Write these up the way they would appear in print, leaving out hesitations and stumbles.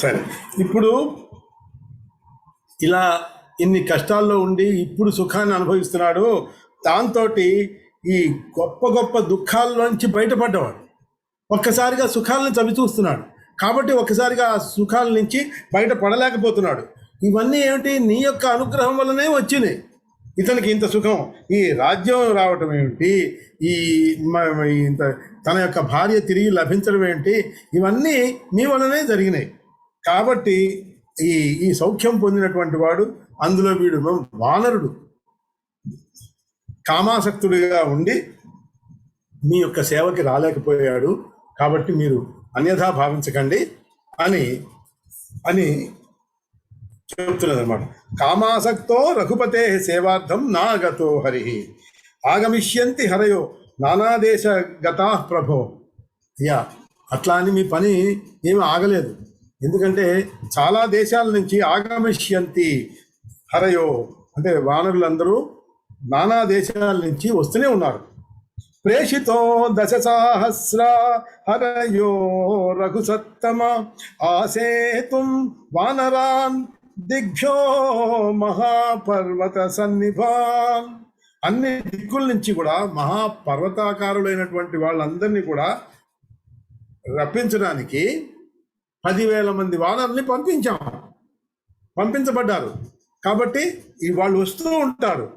సరే, ఇప్పుడు ఇలా ఇన్ని కష్టాల్లో ఉండి ఇప్పుడు సుఖాన్ని అనుభవిస్తున్నాడు. దాంతో ఈ గొప్ప గొప్ప దుఃఖాల్లోంచి బయటపడ్డవాడు ఒక్కసారిగా సుఖాలను చవి చూస్తున్నాడు. కాబట్టి ఒక్కసారిగా ఆ సుఖాల నుంచి బయటపడలేకపోతున్నాడు. ఇవన్నీ ఏమిటి? నీ యొక్క అనుగ్రహం వల్లనే వచ్చినాయి. ఇతనికి ఇంత సుఖం, ఈ రాజ్యం రావటం ఏమిటి, ఈ ఇంత తన యొక్క భార్య తిరిగి లభించడం ఏంటి, ఇవన్నీ నీ వల్లనే జరిగినాయి. కాబట్టి ఈ సౌఖ్యం పొందినటువంటి వాడు, అందులో వీడు వానరుడు, కామాసక్తుడిగా ఉండి మీ యొక్క సేవకి రాలేకపోయాడు. కాబట్టి మీరు అన్యథా భావించకండి అని అని చెప్తున్నది అనమాట. కామాసక్తో రఘుపతే సేవార్థం నాగతో హరి ఆగమిష్యంతి హరయో నానాదేశ గతా ప్రభో. యా, అట్లా అని మీ పని ఏమి ఆగలేదు. ఎందుకంటే చాలా దేశాల నుంచి ఆగమిష్యంతి హరయో అంటే వానరులందరూ నానా దేశాల నుంచి వస్తూనే ఉన్నారు. ప్రేషితో దశసహస్ర హరయో రఘుసత్తమ ఆసేతుం వానరాన్ దిగ్భ్యో మహాపర్వత సన్నిభాన్. అన్ని దిక్కుల నుంచి కూడా మహాపర్వతాకారులైనటువంటి వాళ్ళందరినీ కూడా రప్పించడానికి 10,000 మంది వానరుల్ని పంపించబడ్డారు. కాబట్టి వాళ్ళు వస్తూ ఉంటారు.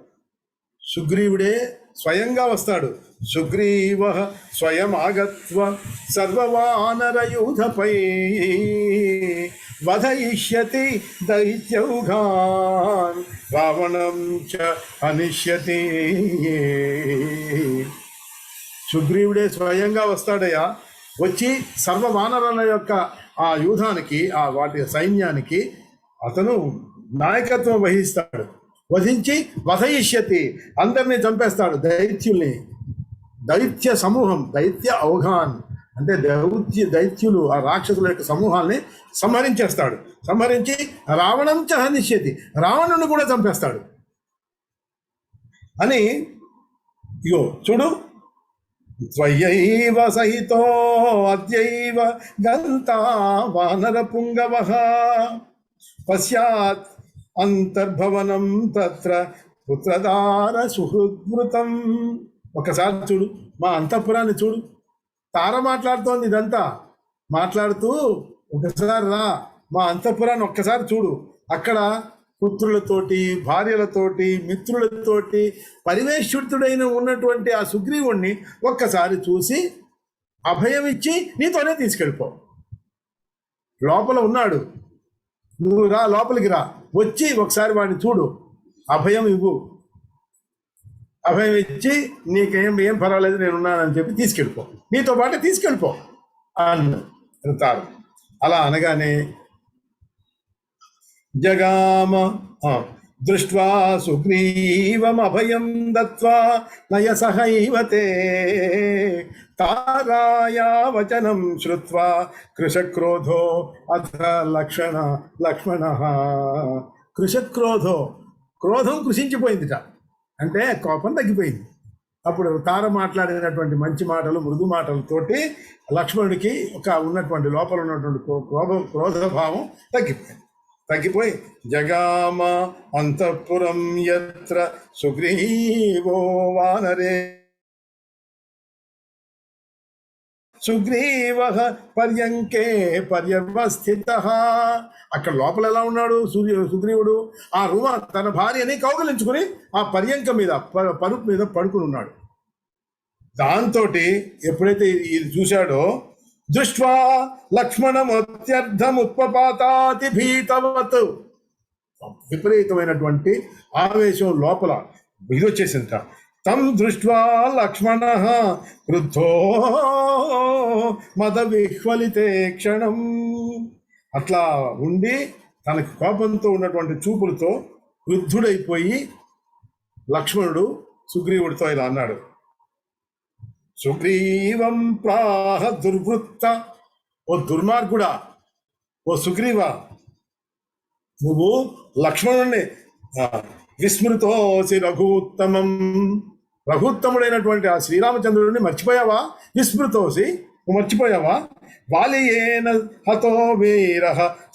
సుగ్రీవుడే స్వయంగా వస్తాడు. సుగ్రీవ స్వయం ఆగత్వ సర్వవానరయూధపై వధయిష్యతి దైత్యౌఘాన్ రావణం చ అనిష్యతి. సుగ్రీవుడే స్వయంగా వస్తాడయ్యా. వచ్చి సర్వవానరుల యొక్క ఆ యూధానికి, ఆ వాటి సైన్యానికి అతను నాయకత్వం వహిస్తాడు. వధించి వధయిష్యతి అందరినీ చంపేస్తాడు. దైత్య సమూహం, దైత్య ఔఘాన్ అంటే దైత్యులు, ఆ రాక్షసుల యొక్క సమూహాల్ని సంహరించేస్తాడు. సంహరించి రావణం చ హనిష్యతి రావణుని కూడా చంపేస్తాడు అని. ఇగో చూడు, త్వయైవ సహితో అద్యైవ గంతా వానర పుంగవః పశ్చాత్ అంతర్భవనం తత్ర పుత్రదార సుహృద్మృతం. ఒకసారి చూడు, మా అంతఃపురాన్ని చూడు. తార మాట్లాడుతోంది. ఇదంతా మాట్లాడుతూ ఒకసారి రా, మా అంతఃపురాన్ని ఒక్కసారి చూడు. అక్కడ పుత్రులతోటి, భార్యలతోటి, మిత్రులతోటి పరివేషితుడైన ఉన్నటువంటి ఆ సుగ్రీవుణ్ణి ఒక్కసారి చూసి అభయం ఇచ్చి నీతోనే తీసుకెళ్ళిపో. లోపల ఉన్నాడు, నువ్వు రా, లోపలికి రా, వచ్చి ఒకసారి వాడిని చూడు, అభయం ఇవ్వు. అభయం ఇచ్చి ఏం పర్వాలేదు నేనున్నానని చెప్పి తీసుకెళ్ళిపో, నీతో పాటు తీసుకెళ్ళిపో అంటారు. అలా అనగానే జగామ దృష్ట్వా సుగ్రీవమభయం దత్వా నయ సహైవతే తారాయా వచనం శ్రుత్వా కృశక్రోధో అథ లక్ష్మణ. కృశక్రోధో, క్రోధం కృషించిపోయిందిట, అంటే కోపం తగ్గిపోయింది. అప్పుడు తార మాట్లాడినటువంటి మంచి మాటలు, మృదు మాటలతోటి లక్ష్మణుడికి ఉన్నటువంటి లోపల ఉన్నటువంటి క్రోధభావం తగ్గిపోయి జగామ అంతఃపురం యత్ర సుగ్రీవో వానరే సుగ్రీవ పర్యంకే పర్యవస్థితః. అక్కడ లోపల ఎలా ఉన్నాడు సుగ్రీవుడు? ఆ తన భార్యని కౌగలించుకుని ఆ పర్యంక మీద, పరుపు మీద పడుకుని ఉన్నాడు. దాంతో ఎప్పుడైతే ఇది చూశాడో దృష్ట్వా లక్ష్మణమత్యర్థముత్పపాతాతి భీతవత్, విపరీతమైనటువంటి ఆవేశం లోపల ఇది వచ్చేసింట. తం దృష్ట్వా లక్ష్మణః క్రుద్ధో మద విహ్వలితే క్షణం. అట్లా ఉండి తనకి కోపంతో ఉన్నటువంటి చూపులతో క్రుద్ధుడైపోయి లక్ష్మణుడు సుగ్రీవుడితో ఇలా అన్నాడు. సుగ్రీవం ప్రాహ దుర్వృత్త, ఓ దుర్మార్గుడా, ఓ సుగ్రీవ, నువ్వు లక్ష్మణుణ్ణి విస్మృతోసి రఘూత్తమం, రఘుత్తముడైనటువంటి ఆ శ్రీరామచంద్రుడిని మర్చిపోయావా? విస్మృతోసి, మర్చిపోయావా? వాలియేన హతో వీర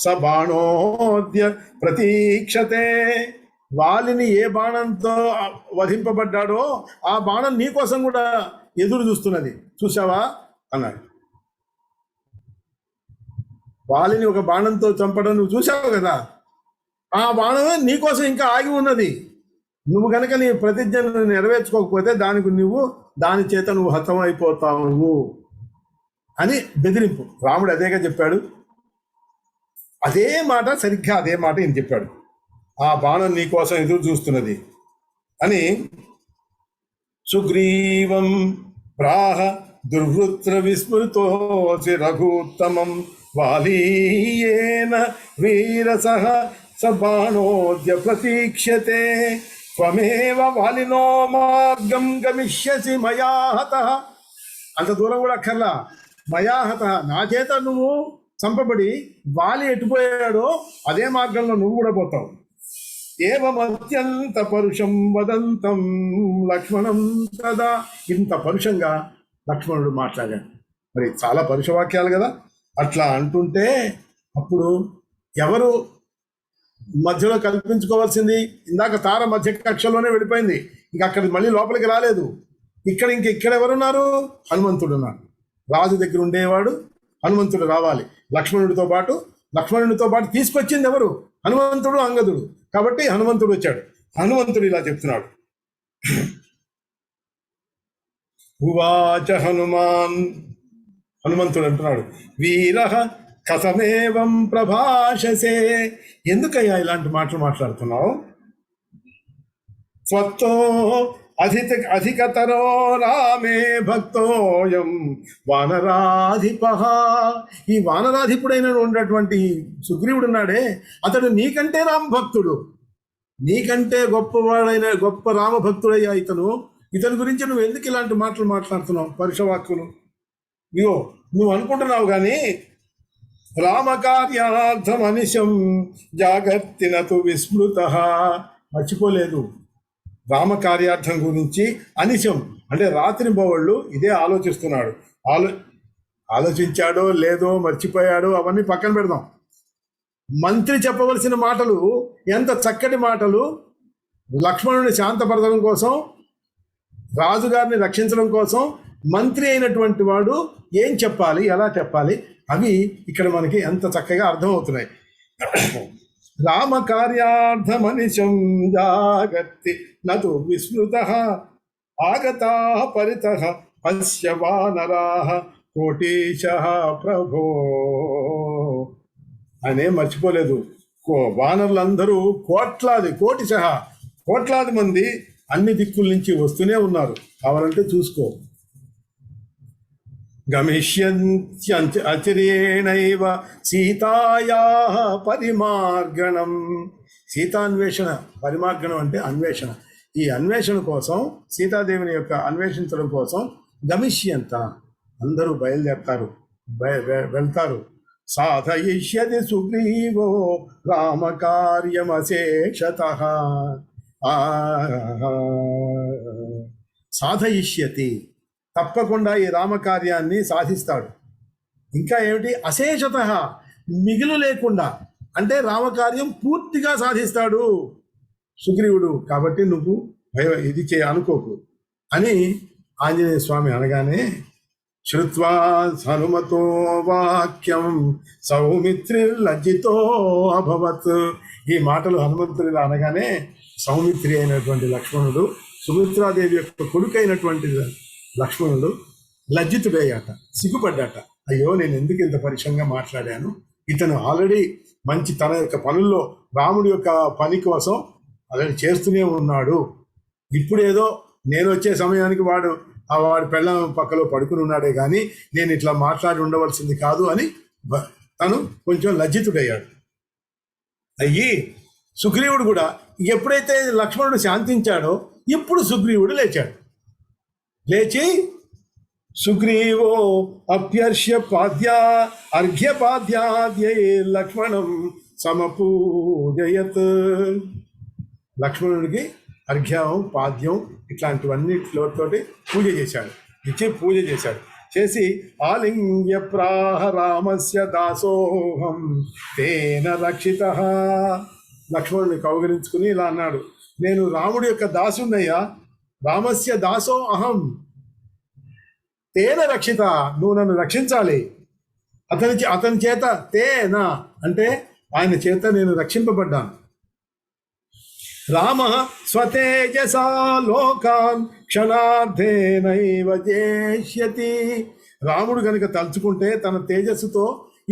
స బాణోద్య ప్రతీక్షతే, వాలిని ఏ బాణంతో వధింపబడ్డాడో ఆ బాణం నీకోసం కూడా ఎదురు చూస్తున్నది, చూసావా అన్నాడు. వాలిని ఒక బాణంతో చంపడం నువ్వు చూసావు కదా, ఆ బాణమే నీకోసం ఇంకా ఆగి ఉన్నది. నువ్వు కనుక నీ ప్రతిజ్ఞను నెరవేర్చుకోకపోతే దాని చేత నువ్వు హతం అయిపోతావు అని బెదిరింపు. రాముడు అదేగా చెప్పాడు. అదే మాట, సరిగ్గా అదే మాట ఈయన చెప్పాడు. ఆ బాణం నీకోసం ఎదురు చూస్తున్నది అని. సుగ్రీవం ప్రాహ దుర్వృత్ర విస్మృతోసి రఘుత్తమం వాలీయేన వీరసః స బాణోద్య ప్రతీక్ష్యతే త్వమేవ వాలినో మార్గం గమిష్యసి మయా హతః. అంత దూరం కూడా అక్కర్లా. మయా హతః, నా చేత నువ్వు చంపబడి వాలి ఎటుపోయాడో అదే మార్గంలో నువ్వు కూడా పోతావు. ఏవమత్యంత పరుషం వదంతం లక్ష్మణం తదా. ఇంత పరుషంగా లక్ష్మణుడు మాట్లాడాడు. మరి చాలా పరుషవాక్యాలు కదా. అట్లా అంటుంటే అప్పుడు ఎవరు మధ్యలో కల్పించుకోవాల్సింది? ఇందాక తార మధ్య కక్షలోనే వెళ్ళిపోయింది, ఇంకా అక్కడ మళ్ళీ లోపలికి రాలేదు. ఇక్కడ ఎవరున్నారు? హనుమంతుడు ఉన్నాడు. రాజు దగ్గర ఉండేవాడు హనుమంతుడు రావాలి. లక్ష్మణుడితో పాటు తీసుకొచ్చింది ఎవరు? హనుమంతుడు, అంగదుడు. కాబట్టి హనుమంతుడు వచ్చాడు. హనుమంతుడు ఇలా చెప్తున్నాడు. ఉవాచ హనుమాన్, హనుమంతుడు అంటున్నాడు, వీరః కథమేవం ప్రభాషసే. ఎందుకయ్యా ఇలాంటి మాటలు మాట్లాడుతున్నావు? స్వత్తో అధికతరో రామే భక్తోయం వానరాధిప. ఈ వానరాధిపుడైన ఉన్నటువంటి సుగ్రీవుడు ఉన్నాడే, అతడు నీకంటే రామ భక్తుడు, నీకంటే గొప్ప రామభక్తుడయ్యా ఇతని గురించి నువ్వు ఎందుకు ఇలాంటి మాటలు మాట్లాడుతున్నావు? పరుషవాక్కులు. ఇగో నువ్వు అనుకుంటున్నావు కానీ రామకార్యార్థమనిశం జాగర్తినతు విస్మృత. మర్చిపోలేదు రామకార్యార్థం గురించి. అనిశం అంటే రాత్రి బోళ్ళు ఇదే ఆలోచిస్తున్నాడు. ఆలోచించాడో లేదో, మర్చిపోయాడో, అవన్నీ పక్కన పెడదాం. మంత్రి చెప్పవలసిన మాటలు ఎంత చక్కటి మాటలు! లక్ష్మణుని శాంతపరచడం కోసం, రాజుగారిని రక్షించడం కోసం మంత్రి అయినటువంటి వాడు ఏం చెప్పాలి, ఎలా చెప్పాలి, అవి ఇక్కడ మనకి ఎంత చక్కగా అర్థమవుతున్నాయి. రామకార్యార్థమనిశం జాగర్తి నతు విస్మృతః ఆగతా పరితః పశ్య వానరాః కోటీశః ప్రభో. అనే మర్చిపోలేదు. వానరులందరూ కోట్లాది మంది అన్ని దిక్కుల నుంచి వస్తూనే ఉన్నారు. కావాలంటే చూసుకో. గమిష్యంత్యచిరేణైవ సీతాయాః పరిమార్గణం. సీతాన్వేషణ, పరిమార్గణం అంటే అన్వేషణ. ఈ అన్వేషణ కోసం, సీతాదేవిని యొక్క అన్వేషించడం కోసం గమిష్యంత అందరూ బయలుదేరతారు, వెళ్తారు. సాధయిష్యతి సుగ్రీవో రామకార్యమశేషతః. సాధయిష్యతి, తప్పకుండా ఈ రామకార్యాన్ని సాధిస్తాడు. ఇంకా ఏమిటి? అశేషతః, మిగులు లేకుండా, అంటే రామకార్యం పూర్తిగా సాధిస్తాడు సుగ్రీవుడు. కాబట్టి నువ్వు ఇది అనుకోకు అని ఆంజనేయ స్వామి అనగానే, శ్రుత్వా హనుమతో వాక్యం సౌమిత్రిర్లజ్జితో అభవత్. ఈ మాటలు హనుమంతుడిలా అనగానే సౌమిత్రి అయినటువంటి లక్ష్మణుడు, సుమిత్రాదేవి యొక్క కొడుకైనటువంటి లక్ష్మణుడు లజ్జితుడయ్యాట, సిగ్గుపడ్డాట. అయ్యో, నేను ఎందుకు ఇంత పరుషంగా మాట్లాడాను? ఇతను ఆల్రెడీ మంచి తన యొక్క పనుల్లో రాముడి యొక్క పని కోసం ఆల్రెడీ చేస్తూనే ఉన్నాడు. ఇప్పుడేదో నేను వచ్చే సమయానికి వాడి పెళ్ళం పక్కలో పడుకుని ఉన్నాడే కానీ నేను ఇట్లా మాట్లాడి ఉండవలసింది కాదు అని తను కొంచెం లజ్జితుడయ్యాడు. అయ్యి సుగ్రీవుడు కూడా ఎప్పుడైతే లక్ష్మణుడు శాంతించాడో ఇప్పుడు సుగ్రీవుడు లేచి సుగ్రీవో అప్యర్ష్య అర్ఘ్యపాద్యాద్యై లక్ష్మణం సమపూజయత్. లక్ష్మణుడికి అర్ఘ్యం పాద్యం ఇట్లాంటివన్నిటితోటి పూజ చేశాడు. చేసి ఆలింగ్య ప్రాహ రామస్య దాసోహం తేన రక్షిత. లక్ష్మణుడిని కౌగిలించుకుని ఇలా అన్నాడు, నేను రాముడి యొక్క దాసున్నయ్యా, రామస్య దాసో అహం తేన రక్షిత, నువ్వు నన్ను రక్షించాలి. అతని చేత తేన అంటే ఆయన చేత నేను రక్షింపబడ్డాను. రామ స్వతేజసా లోకాన్ క్షణార్థేనైవ జేష్యతి. రాముడు కనుక తలుచుకుంటే తన తేజస్సుతో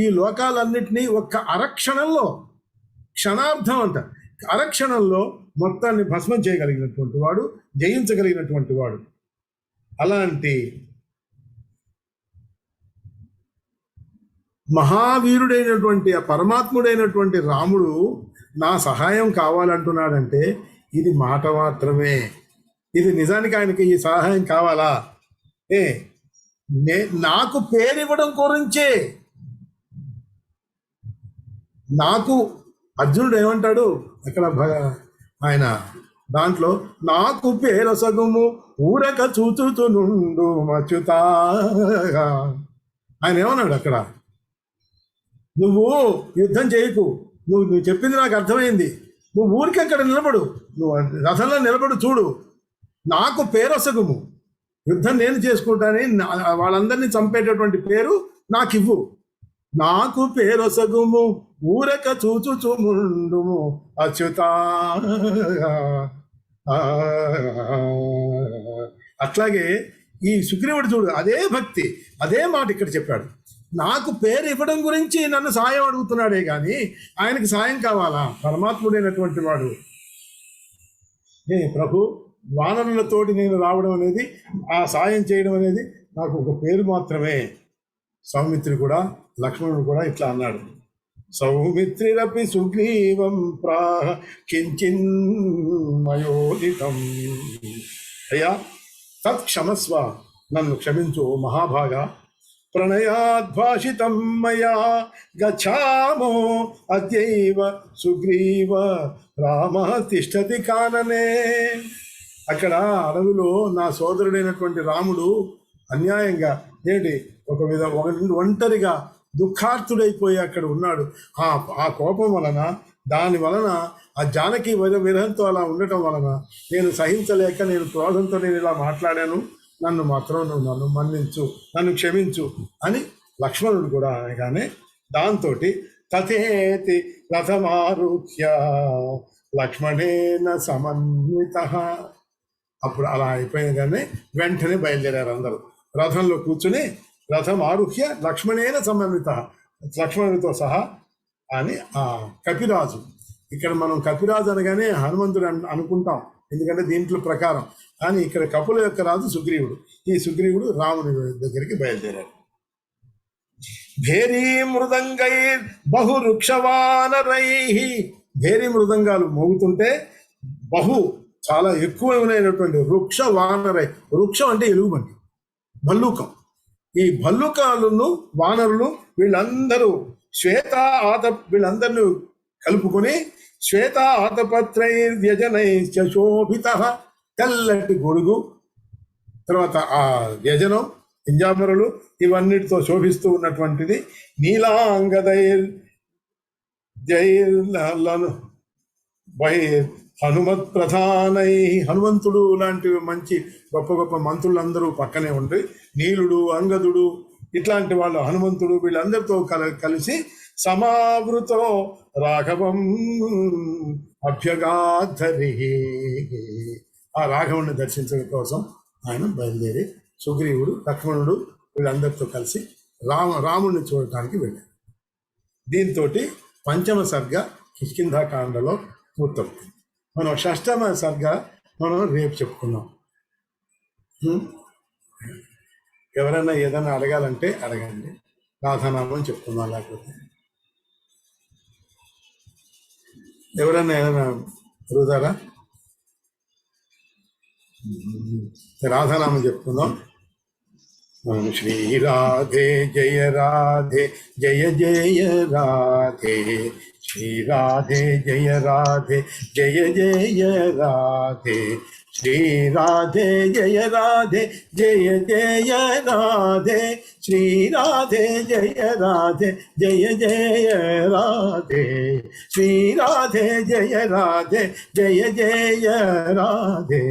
ఈ లోకాలన్నింటినీ ఒక్క అరక్షణంలో, క్షణార్థం అంట, అరక్షణంలో మొత్తాన్ని భస్మం చేయగలిగినటువంటి వాడు, జయించగలిగినటువంటి వాడు. అలాంటి మహావీరుడైనటువంటి ఆ పరమాత్ముడైనటువంటి రాముడు నా సహాయం కావాలంటున్నాడంటే ఇది మాట మాత్రమే. ఇది నిజానికి ఆయనకి ఈ సహాయం కావాలా? నాకు పేరివ్వడం గురించే. నాకు అర్జునుడు ఏమంటాడు అక్కడ ఆయన దాంట్లో, నాకు పేరసగుము ఊరక చూచుచునుండు మచ్యుతా. ఆయన ఏమన్నాడు అక్కడ, నువ్వు యుద్ధం చేయకు, నువ్వు చెప్పింది నాకు అర్థమైంది, నువ్వు ఊరికి అక్కడ నిలబడు, నువ్వు రథంలో నిలబడు, చూడు, నాకు పేరొసగుము, యుద్ధం నేను చేసుకుంటానని వాళ్ళందరినీ చంపేటటువంటి పేరు నాకు ఇవ్వు, నాకు పేరొసగుము ఊరక చూచుచుముండుము అచ్యుతా. అట్లాగే ఈ సుగ్రీవుడు చూడు, అదే భక్తి, అదే మాట ఇక్కడ చెప్పాడు. నాకు పేరు ఇవ్వడం గురించి నన్ను సాయం అడుగుతున్నాడే కానీ ఆయనకి సాయం కావాలా? పరమాత్ముడైనటువంటి వాడు. ప్రభు, వానరులతోటి నేను రావడం అనేది, ఆ సాయం చేయడం అనేది నాకు ఒక పేరు మాత్రమే. సౌమిత్రి కూడా, లక్ష్మణుడు కూడా ఇట్లా అన్నాడు, సౌమిత్రిరపి సుగ్రీవం ప్రాహ కించిన్మయోదితం. అయ్యా తత్క్షమస్వ, నన్ను క్షమించు మహాభాగా, ప్రణయాద్భాషితం మయా గచ్చామో అద్యైవ సుగ్రీవ రామ తిష్టతి కాననే. అక్కడ అడవిలో నా సోదరుడైనటువంటి రాముడు అన్యాయంగా ఒక ఒంటరిగా దుఃఖార్తుడైపోయి అక్కడ ఉన్నాడు. ఆ కోపం వలన, దాని వలన, ఆ జానకి విరహంతో అలా ఉండటం వలన నేను సహించలేక, నేను క్రోధంతో నేను ఇలా మాట్లాడాను, నన్ను మాత్రం నువ్వు నన్ను మన్నించు, నన్ను క్షమించు అని లక్ష్మణుడు కూడా అనగానే దాంతో తథేతి రథమారుహ్య లక్ష్మణేన సమన్విత. అప్పుడు అలా అయిపోయినగానే వెంటనే బయలుదేరారు అందరూ, రథంలో కూర్చుని రథం ఆరుహ్య లక్ష్మణేన సమన్విత, లక్ష్మణుడితో సహా అని ఆ కపిరాజు. ఇక్కడ మనం కపిరాజు అనగానే హనుమంతుడు అనుకుంటాం, ఎందుకంటే దీంట్లో ప్రకారం, కానీ ఇక్కడ కపుల యొక్క రాజు సుగ్రీవుడు. ఈ సుగ్రీవుడు రాముని దగ్గరికి బయలుదేరాడు. భేరీ మృదంగై బహువృక్షవానరై. భేరీ మృదంగాలు మోగుతుంటే చాలా ఎక్కువైనటువంటి వృక్ష వానరై. వృక్షం అంటే ఎలుగుబంటి, భల్లూకం. ఈ భల్లూకాలను, వానరులు వీళ్ళందరూ వీళ్ళందరినీ కలుపుకొని శ్వేత ఆతపత్రై వ్యజనై శోభిత, తెల్లటి గొడుగు, తర్వాత ఆ వ్యజనం, పింజామరులు, ఇవన్నిటితో శోభిస్తూ ఉన్నటువంటిది. నీలాంగదైర్ జైర్లను హనుమత్ ప్రధానై. హనుమంతుడు లాంటి మంచి గొప్ప గొప్ప మంత్రులందరూ పక్కనే ఉంటాయి. నీలుడు, అంగదుడు ఇట్లాంటి వాళ్ళు, హనుమంతుడు వీళ్ళందరితో కలిసి సమావృతో రాఘవం అభ్యగాధరి. ఆ రాఘవుని దర్శించడం కోసం ఆయన బయలుదేరి సుగ్రీవుడు, లక్ష్మణుడు వీళ్ళందరితో కలిసి రాముడిని చూడటానికి వెళ్ళారు. దీంతో పంచమ సర్గ కిష్కింధాకాండలో పూర్తవుతుంది. మనం షష్టమ సర్గ మనం రేపు చెప్పుకున్నాం. ఎవరైనా ఏదైనా అడగాలంటే అడగండి, రాధానామం చెప్పుకుందాం. లేకపోతే ఎవరైనా ఏదైనా అడుగుతారా? రాధానామం చెప్పుకుందాం. ఓం శ్రీ రాధే జయ రాధే జయ జయ రాధే శ్రీ రాధే జయ రాధే జయ జయ రాధే శ్రీ రాధే జయ రాధే జయ జయ రాధే శ్రీ రాధే జయ రాధే జయ జయ రాధే శ్రీ రాధే జయ రాధే జయ జయ రాధే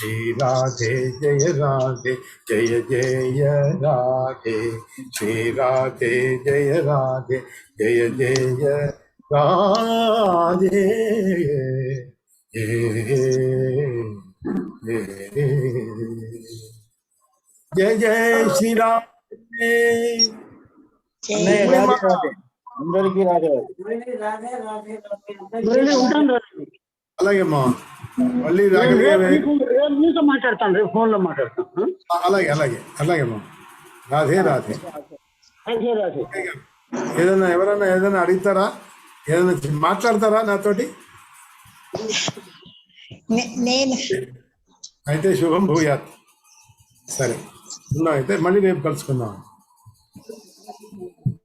శ్రీ రాధే జయ రాధే జయ జయ రాధే శ్రీ రాధే జయ రాధే జయ జయ రాధే జయ జయ శ్రీ రాధే. అన్నయ్య రాధే రాధే అందరికీ రాధే రాధే. ఉంటాను రాధే. అలాగే అమ్మా మళ్ళీ మీతో మాట్లాడతాను, రేపు ఫోన్లో మాట్లాడతాను. అలాగే అలాగే అలాగే అమ్మా రాధే రాధే. రాధే రాధే. ఏదైనా ఎవరైనా ఏదైనా అడుగుతారా, ఏదైనా మాట్లాడతారా నాతోటి? నేను అయితే శుభం భూయాత్. సరే ఉన్నా, అయితే మళ్ళీ రేపు కలుసుకుందాం.